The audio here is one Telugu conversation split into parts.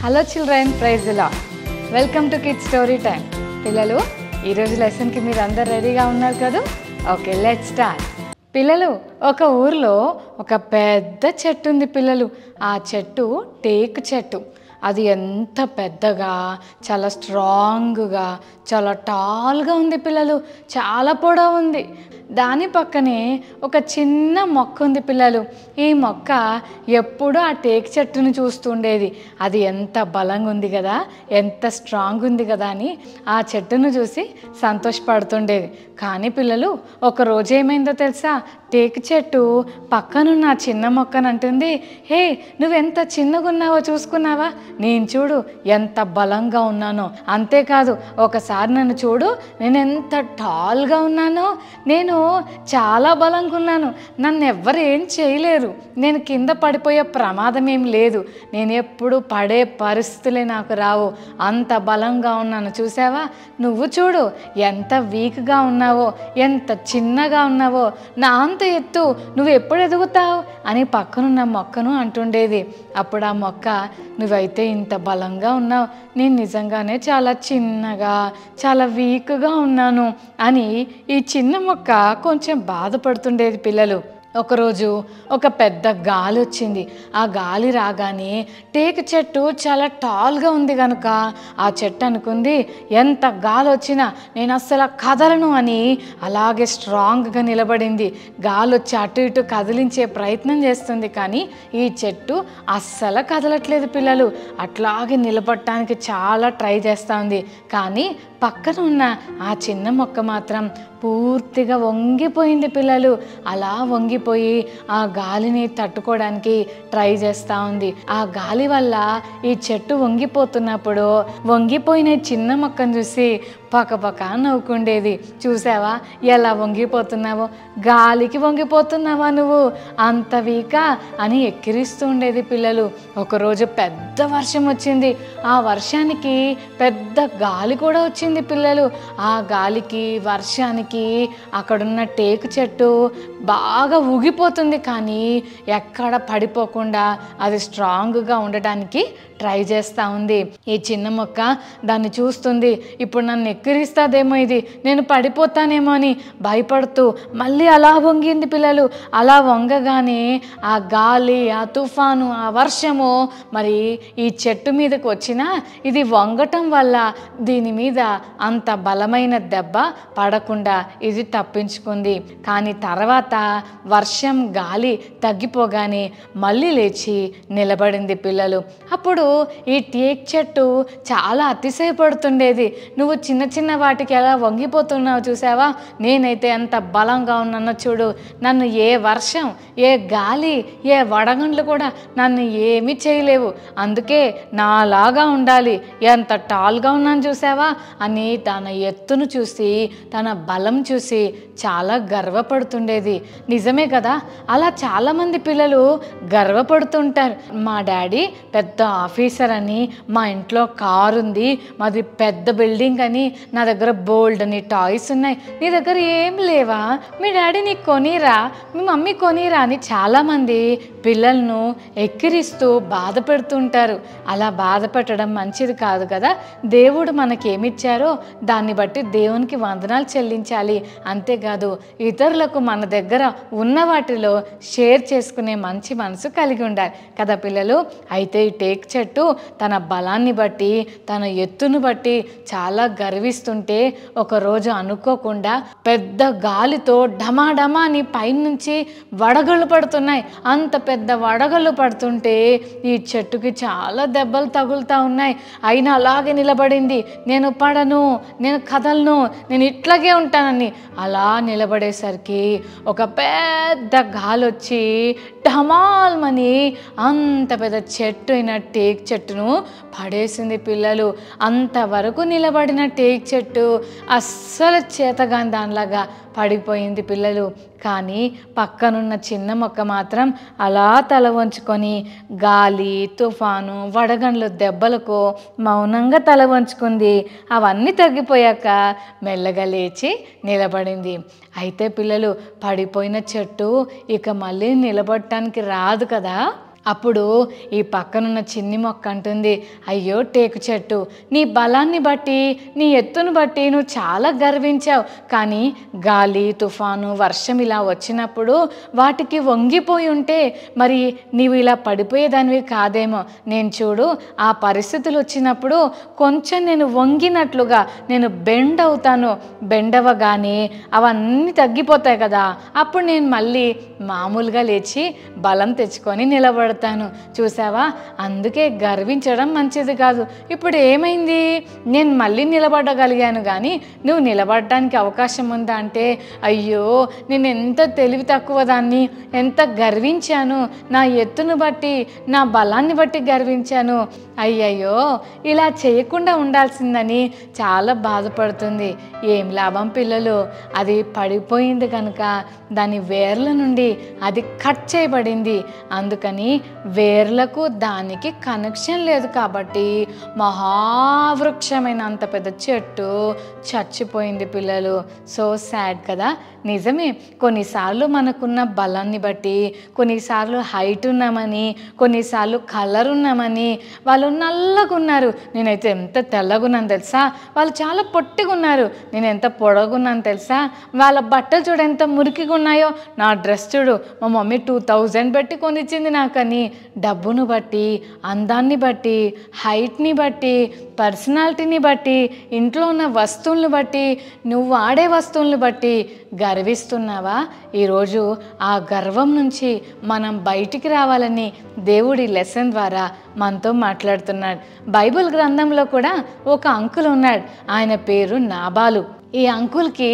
Hello children, praise the Lord. Welcome to kids story time. పిల్లలు, ఈరోజు లెసన్కి మీరు అందరు రెడీగా ఉన్నారు కదా? Okay, let's start. పిల్లలు, ఒక ఊరిలో ఒక పెద్ద చెట్టు ఉంది పిల్లలు. ఆ చెట్టు టేకు చెట్టు. అది ఎంత పెద్దగా, చాలా స్ట్రాంగ్గా, చాలా టాల్గా ఉంది పిల్లలు. చాలా పొడవు ఉంది. దాని పక్కనే ఒక చిన్న మొక్క ఉంది పిల్లలు. ఈ మొక్క ఎప్పుడూ ఆ టేకు చెట్టును చూస్తుండేది. అది ఎంత బలంగా ఉంది కదా, ఎంత స్ట్రాంగ్ ఉంది కదా అని ఆ చెట్టును చూసి సంతోషపడుతుండేది. కానీ పిల్లలు, ఒకరోజు ఏమైందో తెలుసా? టేకు చెట్టు పక్కనున్న చిన్న మొక్కను అంటుంది, హే, నువ్వెంత చిన్నగా ఉన్నావో చూసుకున్నావా? నేను చూడు ఎంత బలంగా ఉన్నానో. అంతేకాదు, ఒకసారి నన్ను చూడు, నేను ఎంత టాల్గా ఉన్నానో. నేను చాలా బలంగా ఉన్నాను. నన్ను ఎవ్వరు ఏం చేయలేరు. నేను కింద పడిపోయే ప్రమాదం ఏం లేదు. నేను ఎప్పుడు పడే పరిస్థితులే నాకు రావు. అంత బలంగా ఉన్నాను. చూసావా? నువ్వు చూడు ఎంత వీక్గా ఉన్నావో, ఎంత చిన్నగా ఉన్నావో. నా అంత ఎత్తు నువ్వు ఎప్పుడు ఎదుగుతావు అని పక్కనున్న మొక్కను అంటుండేది. అప్పుడు ఆ మొక్క, నువ్వైతే ఇంత బలంగా ఉన్నావు, నేను నిజంగానే చాలా చిన్నగా, చాలా వీక్గా ఉన్నాను అని ఈ చిన్న మొక్క కొంచెం బాధపడుతుండేది పిల్లలు. ఒకరోజు ఒక పెద్ద గాలి వచ్చింది. ఆ గాలి రాగానే టేకు చెట్టు చాలా టాల్గా ఉంది కనుక ఆ చెట్టు అనుకుంది, ఎంత గాలి వచ్చినా నేను అస్సలు కదలను అని అలాగే స్ట్రాంగ్గా నిలబడింది. గాలి వచ్చి అటు ఇటు కదిలించే ప్రయత్నం చేస్తుంది, కానీ ఈ చెట్టు అస్సలు కదలట్లేదు పిల్లలు. అట్లాగే నిలబడటానికి చాలా ట్రై చేస్తూ ఉంది. కానీ పక్కన ఉన్న ఆ చిన్న మొక్క మాత్రం పూర్తిగా వంగిపోయింది పిల్లలు. అలా వంగిపోయి ఆ గాలిని తట్టుకోవడానికి ట్రై చేస్తూ ఉంది. ఆ గాలి వల్ల ఈ చెట్టు వంగిపోతున్నప్పుడు వంగిపోయిన చిన్న మొక్కను చూసి పక్కపక్క నవ్వుకుండేది. చూసావా ఎలా వంగిపోతున్నావో? గాలికి వంగిపోతున్నావా నువ్వు? అంత వీకా అని ఎక్కిరిస్తూ ఉండేది పిల్లలు. ఒకరోజు పెద్ద వర్షం వచ్చింది. ఆ వర్షానికి పెద్ద గాలి కూడా వచ్చింది పిల్లలు. ఆ గాలికి, వర్షానికి అక్కడున్న టేకు చెట్టు బాగా ఊగిపోతుంది, కానీ ఎక్కడ పడిపోకుండా అది స్ట్రాంగ్గా ఉండటానికి ట్రై చేస్తూ ఉంది. ఈ చిన్న మొక్క దాన్ని చూస్తుంది. ఇప్పుడు నన్ను ఎక్కిరిస్తాదేమో, ఇది నేను పడిపోతానేమో అని భయపడుతూ మళ్ళీ అలా వంగింది పిల్లలు. అలా వంగగానే ఆ గాలి, ఆ తుఫాను, ఆ వర్షము మరి ఈ చెట్టు మీదకి వచ్చినా ఇది వంగటం వల్ల దీని మీద అంత బలమైన దెబ్బ పడకుండా ఇది తప్పించుకుంది. కానీ తర్వాత వర్షం, గాలి తగ్గిపోగానే మళ్ళీ లేచి నిలబడింది పిల్లలు. అప్పుడు ఈ టేకు చెట్టు చాలా అతిశయపడుతుండేది. నువ్వు చిన్న చిన్న వాటికి ఎలా వంగిపోతున్నావు చూసావా? నేనైతే ఎంత బలంగా ఉన్నానో చూడు. నన్ను ఏ వర్షం, ఏ గాలి, ఏ వడగండ్లు కూడా నన్ను ఏమీ చేయలేవు. అందుకే నాలాగా ఉండాలి. ఎంత టాల్గా ఉన్నాను చూసావా అని తన ఎత్తును చూసి, తన బలం చూసి చాలా గర్వపడుతుండేది. నిజమే కదా, అలా చాలామంది పిల్లలు గర్వపడుతుంటారు. మా డాడీ పెద్ద ఆఫీసర్ అని, మా ఇంట్లో కారు ఉంది, మాది పెద్ద బిల్డింగ్ అని, నా దగ్గర బోల్డ్ అని టాయ్స్ ఉన్నాయి, నీ దగ్గర ఏం లేవా? మీ డాడీ నీకు కొనిరా, మీ మమ్మీ కొనిరా అని చాలామంది పిల్లలను ఎక్కిరిస్తూ బాధ పెడుతుంటారు. అలా బాధ పెట్టడం మంచిది కాదు కదా. దేవుడు మనకి ఏమిచ్చారో దాన్ని బట్టి దేవునికి వందనాలు చెల్లించాలి. అంతేకాదు ఇతరులకు మన దగ్గర ఉన్న వాటిలో షేర్ చేసుకునే మంచి మనసు కలిగి ఉండాలి కదా పిల్లలు. అయితే ఈ టేకు చెట్టు తన బలాన్ని బట్టి, తన ఎత్తును బట్టి చాలా గర్విస్తుంటే ఒకరోజు అనుకోకుండా పెద్ద గాలితో డమాడమా అని పైనుంచి వడగళ్ళు పడుతున్నాయి. అంత పెద్ద వడగళ్ళు పడుతుంటే ఈ చెట్టుకి చాలా దెబ్బలు తగులుతూ ఉన్నాయి. అయినా అలాగే నిలబడింది. నేను పడను, నేను కదలను, నేను ఇట్లాగే ఉంటానని అలా నిలబడేసరికి ఒక పెద్ద గాలి వచ్చి ఢమాల్మని అంత పెద్ద చెట్టు అయిన టేకు చెట్టును పడేసింది పిల్లలు. అంతవరకు నిలబడిన టేకు చెట్టు అస్సలు చేతగాని దానిలాగా పడిపోయింది పిల్లలు. కానీ పక్కనున్న చిన్న మొక్క మాత్రం అలా తల వంచుకొని గాలి, తుఫాను, వడగండ్ల దెబ్బలకు మౌనంగా తల వంచుకుంది. అవన్నీ తగ్గిపోయాక మెల్లగా లేచి నిలబడింది. అయితే పిల్లలు, పడిపోయిన చెట్టు ఇక మళ్ళీ నిలబడటానికి రాదు కదా. అప్పుడు ఈ పక్కనున్న చిన్ని మొక్క అంటుంది, అయ్యో టేకు చెట్టు, నీ బలాన్ని బట్టి నీ ఎత్తును బట్టి నువ్వు చాలా గర్వించావు, కానీ గాలి తుఫాను వర్షం ఇలా వచ్చినప్పుడు వాటికి వంగిపోయి ఉంటే మరి నీవు ఇలా పడిపోయేదానివి కాదేమో. నేను చూడు, ఆ పరిస్థితులు వచ్చినప్పుడు కొంచెం నేను వంగినట్లుగా నేను బెండ్ అవుతాను, బెండ్ అవ్వగానే అవన్నీ తగ్గిపోతాయి కదా, అప్పుడు నేను మళ్ళీ మామూలుగా లేచి బలం తెచ్చుకొని నిలబడతాను. చూసావా, అందుకే గర్వించడం మంచిది కాదు. ఇప్పుడు ఏమైంది, నేను మళ్ళీ నిలబడగలిగాను, కానీ నువ్వు నిలబడడానికి అవకాశం ఉందా అంటే, అయ్యో నేను ఎంత తెలివి తక్కువ దాన్ని, ఎంత గర్వించాను, నా ఎత్తును బట్టి నా బలాన్ని బట్టి గర్వించాను, అయ్యయ్యో ఇలా చేయకుండా ఉండాల్సిందని చాలా బాధపడుతుంది. ఏం లాభం పిల్లలు, అది పడిపోయింది కనుక దాని వేర్ల నుండి అది కట్ చేయబడింది, అందుకని వేర్లకు దానికి కనెక్షన్ లేదు కాబట్టి మహావృక్షమైన అంత పెద్ద చెట్టు చచ్చిపోయింది పిల్లలు. సో సాడ్ కదా. నిజమే, కొన్నిసార్లు మనకున్న బలాన్ని బట్టి, కొన్నిసార్లు హైట్ ఉన్నామని, కొన్నిసార్లు కలర్ ఉన్నామని, వాళ్ళు నల్లగా ఉన్నారు, నేనైతే ఎంత తెల్లగున్నాను తెలుసా, వాళ్ళు చాలా పొట్టిగా ఉన్నారు, నేను ఎంత పొడగున్నాను తెలుసా, వాళ్ళ బట్టలు చూడు ఎంత మురికిగా ఉన్నాయో, నా డ్రెస్ చూడు మా మమ్మీ 2000 పెట్టి కొనిచ్చింది నాకని. డబ్బును బట్టి, అందాన్ని బట్టి, హైట్ని బట్టి, పర్సనాలిటీని బట్టి, ఇంట్లో ఉన్న వస్తువులను బట్టి, నువ్వు వాడే వస్తువులను బట్టి గర్విస్తున్నావా? ఈరోజు ఆ గర్వం నుంచి మనం బయటికి రావాలని దేవుడి లెసన్ ద్వారా మనతో మాట్లాడుతున్నాడు. బైబిల్ గ్రంథంలో కూడా ఒక అంకుల్ ఉన్నాడు, ఆయన పేరు నాబాలు. ఈ అంకుల్కి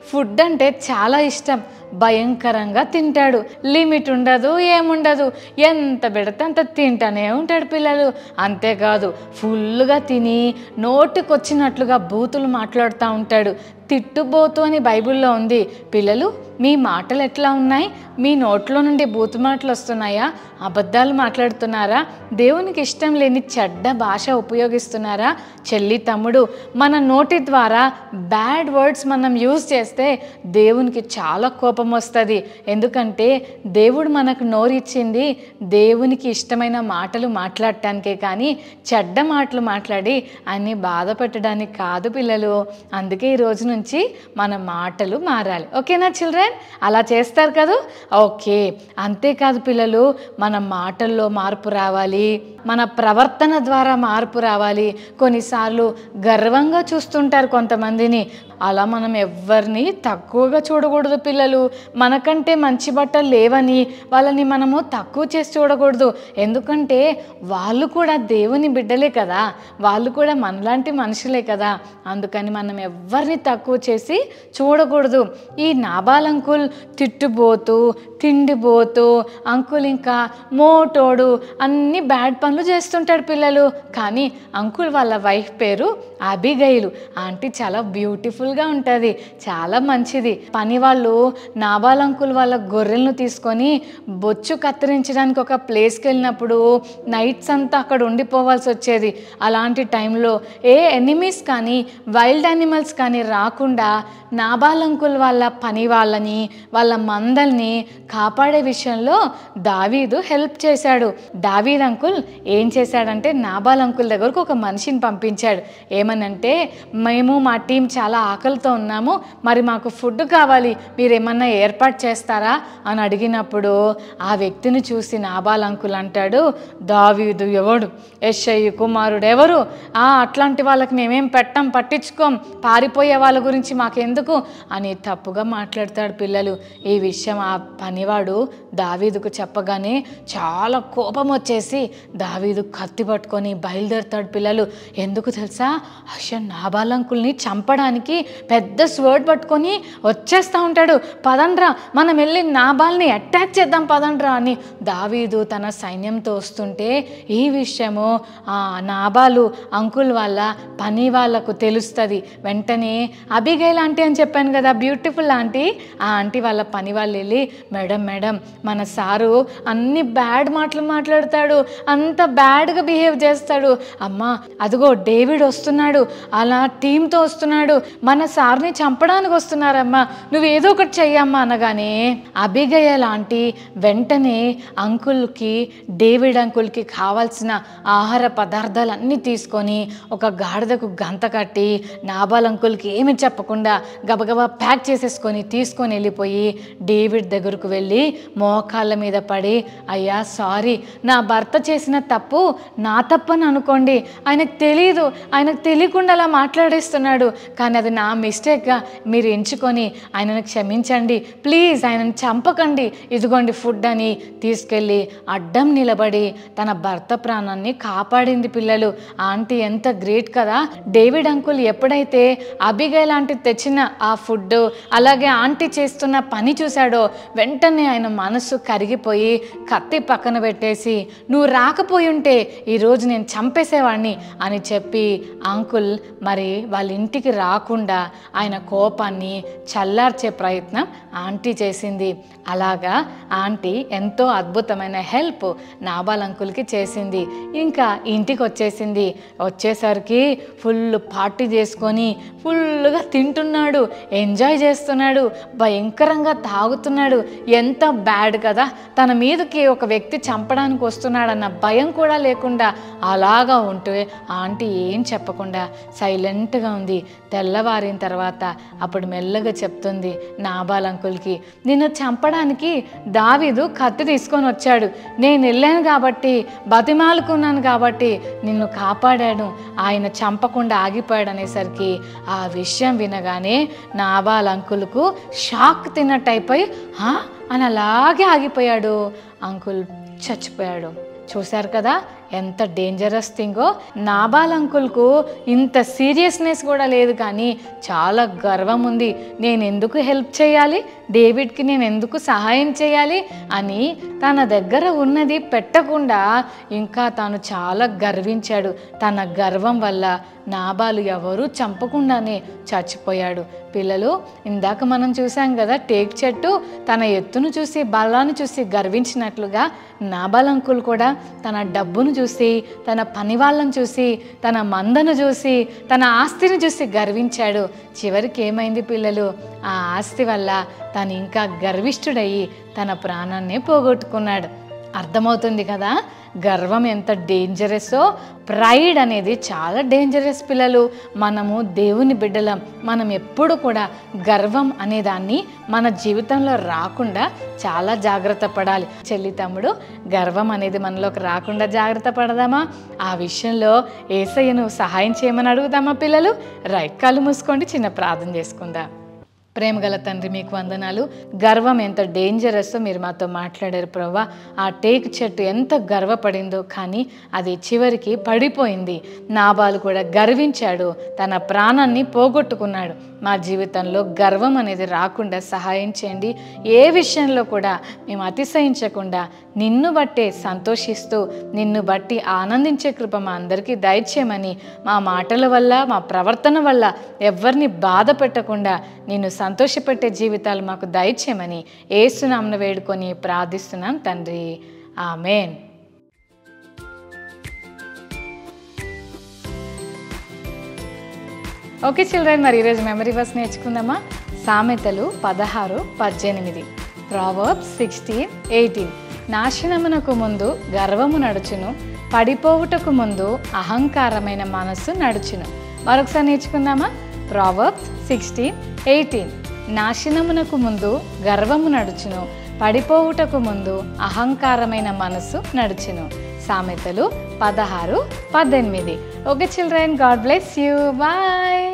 ఫుడ్ అంటే చాలా ఇష్టం, భయంకరంగా తింటాడు, లిమిట్ ఉండదు, ఏముండదు, ఎంత పెడితే అంత తింటానే ఉంటాడు పిల్లలు. అంతేకాదు ఫుల్గా తిని నోటికొచ్చినట్లుగా బూతులు మాట్లాడుతూ ఉంటాడు. తిట్టుబోతు అని బైబిల్లో ఉంది. పిల్లలు, మీ మాటలు ఎట్లా ఉన్నాయి? మీ నోట్లో నుండి బూతు మాటలు వస్తున్నాయా? అబద్ధాలు మాట్లాడుతున్నారా? దేవునికి ఇష్టం లేని చెడ్డ భాష ఉపయోగిస్తున్నారా? చెల్లి తమ్ముడు, మన నోటి ద్వారా బ్యాడ్ వర్డ్స్ మనం యూజ్ చేస్తే దేవునికి చాలా కోపం వస్తుంది. ఎందుకంటే దేవుడు మనకు నోరిచ్చింది దేవునికి ఇష్టమైన మాటలు మాట్లాడటానికే, కానీ చెడ్డ మాటలు మాట్లాడి అన్ని బాధ పెట్టడానికి కాదు పిల్లలు. అందుకే ఈ రోజు నుంచి మన మాటలు మారాలి. ఓకేనా చిల్డ్రన్? అలా చేస్తారు కదా? ఓకే. అంతేకాదు పిల్లలు, మన మాటల్లో మార్పు రావాలి, మన ప్రవర్తన ద్వారా మార్పు రావాలి. కొన్నిసార్లు గర్వంగా చూస్తుంటారు కొంతమందిని, అలా మనం ఎవరిని తక్కువగా చూడకూడదు పిల్లలు. మనకంటే మంచి బట్టలు లేవని వాళ్ళని మనము తక్కువ చేసి చూడకూడదు. ఎందుకంటే వాళ్ళు కూడా దేవుని బిడ్డలే కదా, వాళ్ళు కూడా మనలాంటి మనుషులే కదా. అందుకని మనం ఎవరిని తక్కువ చేసి చూడకూడదు. ఈ నాబాల్ అంకుల్ తిట్టుబోతూ, తిండిపోతూ అంకుల్, ఇంకా మోటోడు, అన్ని బ్యాడ్ పనులు చేస్తుంటాడు పిల్లలు. కానీ అంకుల్ వాళ్ళ వైఫ్ పేరు అబిగైలు. ఆంటీ చాలా బ్యూటిఫుల్గా ఉంటుంది, చాలా మంచిది. పని వాళ్ళు నాబాల్ అంకుల్ వాళ్ళ గొర్రెలను తీసుకొని బొచ్చు కత్తిరించడానికి ఒక ప్లేస్కి వెళ్ళినప్పుడు నైట్స్ అంతా అక్కడ ఉండిపోవాల్సి వచ్చేది. అలాంటి టైంలో ఏ ఎనిమీస్ కానీ వైల్డ్ యానిమల్స్ కానీ రాకుండా నాబాల్ అంకుల్ వాళ్ళ పని వాళ్ళని, వాళ్ళ మందల్ని కాపాడే విషయంలో దావీదు హెల్ప్ చేశాడు. దావీద్ అంకుల్ ఏం చేశాడంటే నాబాల్ అంకుల్ దగ్గరకు ఒక మనిషిని పంపించాడు. ఏమనంటే, మేము మా టీం చాలా ఆకలితో ఉన్నాము, మరి మాకు ఫుడ్ కావాలి, మీరేమన్నా ఏర్పాటు చేస్తారా అని అడిగినప్పుడు ఆ వ్యక్తిని చూసి నాబాల్ అంకుల్ అంటాడు, దావీదు ఎవడు, యెషై కుమారుడు ఎవరు, అట్లాంటి వాళ్ళకి మేమేం పట్టించుకోం, పారిపోయే వాళ్ళ గురించి మాకెందుకు అని తప్పుగా మాట్లాడతాడు పిల్లలు. ఈ విషయం ఆ పనివాడు దావీదుకు చెప్పగానే చాలా కోపం వచ్చేసి దావీదు కత్తి పట్టుకొని బయలుదేరుతాడు పిల్లలు. ఎందుకు తెలుసా? అయ్యో నాబాల్ అంకుల్ని చంపడానికి పెద్ద స్వర్డ్ పట్టుకొని వచ్చేస్తూ ఉంటాడు. పదండ్రా మనం వెళ్ళి నాబాల్ని అటాక్ చేద్దాం పదండ్రా అని దావీదు తన సైన్యంతో వస్తుంటే ఈ విషయము నాబాలు అంకుల్ వాళ్ళ పని వాళ్ళకు తెలుస్తుంది. వెంటనే అబిగైల్ ఆంటీ అని చెప్పాను కదా, బ్యూటిఫుల్ ఆంటీ, ఆ ఆంటీ వాళ్ళ పని వాళ్ళు వెళ్ళి మెడ మేడం మేడం మన సారు అన్ని బ్యాడ్ మాటలు మాట్లాడతాడు, అంత బ్యాడ్గా బిహేవ్ చేస్తాడు. అమ్మా అదిగో డేవిడ్ వస్తున్నాడు, అలా టీంతో వస్తున్నాడు, మన సార్ని చంపడానికి వస్తున్నారమ్మా, నువ్వు ఏదో ఒకటి చెయ్యమ్మా అనగానే అబిగయల్ ఆంటీ వెంటనే అంకుల్కి, డేవిడ్ అంకుల్కి కావాల్సిన ఆహార పదార్థాలన్నీ తీసుకొని ఒక గాడిదకు గంత కట్టి నాబాల్ అంకుల్కి ఏమి చెప్పకుండా గబగబా ప్యాక్ చేసేసుకొని తీసుకొని వెళ్ళిపోయి డేవిడ్ దగ్గరకు వెళ్ళి మోకాళ్ళ మీద పడి, అయ్యా సారీ, నా భర్త చేసిన తప్పు నా తప్పని అనుకోండి, ఆయనకు తెలీదు, ఆయనకు తెలియకుండా అలా మాట్లాడేస్తున్నాడు, కానీ అది నా మిస్టేక్గా మీరు ఎంచుకొని ఆయనను క్షమించండి, ప్లీజ్ ఆయనను చంపకండి, ఇదిగోండి ఫుడ్ అని తీసుకెళ్ళి అడ్డం నిలబడి తన భర్త ప్రాణాన్ని కాపాడింది. పిల్లలు ఆంటీ ఎంత గ్రేట్ కదా. డేవిడ్ అంకుల్ ఎప్పుడైతే అబిగైల్ ఆంటీ తెచ్చిన ఆ ఫుడ్ అలాగే ఆంటీ చేస్తున్న పని చూశాడో వెంటనే ఆయన మనసు కరిగిపోయి కత్తి పక్కన పెట్టేసి, నువ్వు రాకపోయి ఉంటే ఈరోజు నేను చంపేసేవాడిని అని చెప్పి అంకుల్ మరి వాళ్ళ ఇంటికి రాకుండా ఆయన కోపాన్ని చల్లార్చే ప్రయత్నం ఆంటీ చేసింది. అలాగా ఆంటీ ఎంతో అద్భుతమైన హెల్ప్ నాబాల్ అంకుల్కి చేసింది. ఇంకా ఇంటికి వచ్చేసింది. వచ్చేసరికి ఫుల్ పార్టీ చేసుకొని ఫుల్గా తింటున్నాడు, ఎంజాయ్ చేస్తున్నాడు, భయంకరంగా తాగుతున్నాడు. ఎంత బ్యాడ్ కదా, తన మీదకి ఒక వ్యక్తి చంపడానికి వస్తున్నాడన్న భయం కూడా లేకుండా అలాగా ఉంటే ఆంటీ ఏం చెప్పకుండా సైలెంట్గా ఉంది. తెల్లవారిన తర్వాత అప్పుడు మెల్లగా చెప్తుంది నాబాల్ అంకుల్కి, నిన్ను చంపడానికి దావీదు కత్తి తీసుకొని వచ్చాడు, నేను వెళ్ళాను కాబట్టి, బతిమాలుకున్నాను కాబట్టి నిన్ను కాపాడాను, ఆయన చంపకుండా ఆగిపోయాడు అనేసరికి ఆ విషయం వినగానే నాబాల్ అంకుల్కు షాక్ తిన్నట్టు అయిపోయి అని అలాగే ఆగిపోయాడు. అంకుల్ చచ్చిపోయాడు. చూశారు కదా ఎంత డేంజరస్ థింగో. నాబాల్ అంకుల్కు ఇంత సీరియస్నెస్ కూడా లేదు, కానీ చాలా గర్వం ఉంది. నేను ఎందుకు హెల్ప్ చేయాలి, డేవిడ్కి నేను ఎందుకు సహాయం చేయాలి అని తన దగ్గర ఉన్నది పెట్టకుండా ఇంకా తాను చాలా గర్వించాడు. తన గర్వం వల్ల నాబాలు ఎవరూ చంపకుండానే చచ్చిపోయాడు. పిల్లలు ఇందాక మనం చూసాం కదా, టేక్ చెట్టు తన ఎత్తును చూసి బలాన్ని చూసి గర్వించినట్లుగా నాబాల్ అంకుల్ కూడా తన డబ్బును చూసి, తన పని వాళ్ళని చూసి, తన మందను చూసి, తన ఆస్తిని చూసి గర్వించాడు. చివరికి ఏమైంది పిల్లలు, ఆ ఆస్తి వల్ల తను ఇంకా గర్విష్ఠుడయ్యి తన ప్రాణాన్నే పోగొట్టుకున్నాడు. అర్థమవుతుంది కదా గర్వం ఎంత డేంజరస్సో. ప్రైడ్ అనేది చాలా డేంజరస్ పిల్లలు. మనము దేవుని బిడ్డలం, మనం ఎప్పుడు కూడా గర్వం అనేదాన్ని మన జీవితంలో రాకుండా చాలా జాగ్రత్త పడాలి. చెల్లి తమ్ముడు, గర్వం అనేది మనలోకి రాకుండా జాగ్రత్త పడదామా? ఆ విషయంలో యేసయ్యను సహాయం చేయమని అడుగుదామా పిల్లలు? రైట్, కళ్ళు మూసుకోండి, చిన్న ప్రార్థన చేసుకుందాం. ప్రేమగల తండ్రి మీకు వందనాలు. గర్వం ఎంత డేంజరస్ మీరు మాతో మాట్లాడారు ప్రభువా. ఆ టేక్ చెట్టు ఎంత గర్వపడిందో కానీ అది చివరికి పడిపోయింది. నాబాలు కూడా గర్వించాడు, తన ప్రాణాన్ని పోగొట్టుకున్నాడు. మా జీవితంలో గర్వం అనేది రాకుండా సహాయం చేయండి. ఏ విషయంలో కూడా మేము అతిశయించకుండా నిన్ను బట్టే సంతోషిస్తూ నిన్ను బట్టి ఆనందించే కృప మా అందరికీ దయచేయమని, మా మాటల వల్ల మా ప్రవర్తన వల్ల ఎవరిని బాధ పెట్టకుండా నిన్ను సంతోషపెట్టే జీవితాలు మాకు దయచేయమని యేసు నామమున వేడుకొని ప్రార్థిస్తున్నాం తండ్రి, ఆమేన్. ఓకే చిల్డ్రన్, మరి ఈరోజు మెమరీ వర్స్ నేర్చుకుందామా? సామెతలు 16:18, ప్రావర్బ్స్ 16:18. నాశనమునకు ముందు గర్వము నడుచును, పడిపోవుటకు ముందు అహంకారమైన మనస్సు నడుచును. మరొకసారి నేర్చుకుందామా? ప్రావర్బ్స్ 16:18. నాశనమునకు ముందు గర్వము నడుచును, పడిపోవుటకు ముందు అహంకారమైన మనస్సు నడుచును. సామెతలు 16:18. Okay children, God bless you, bye.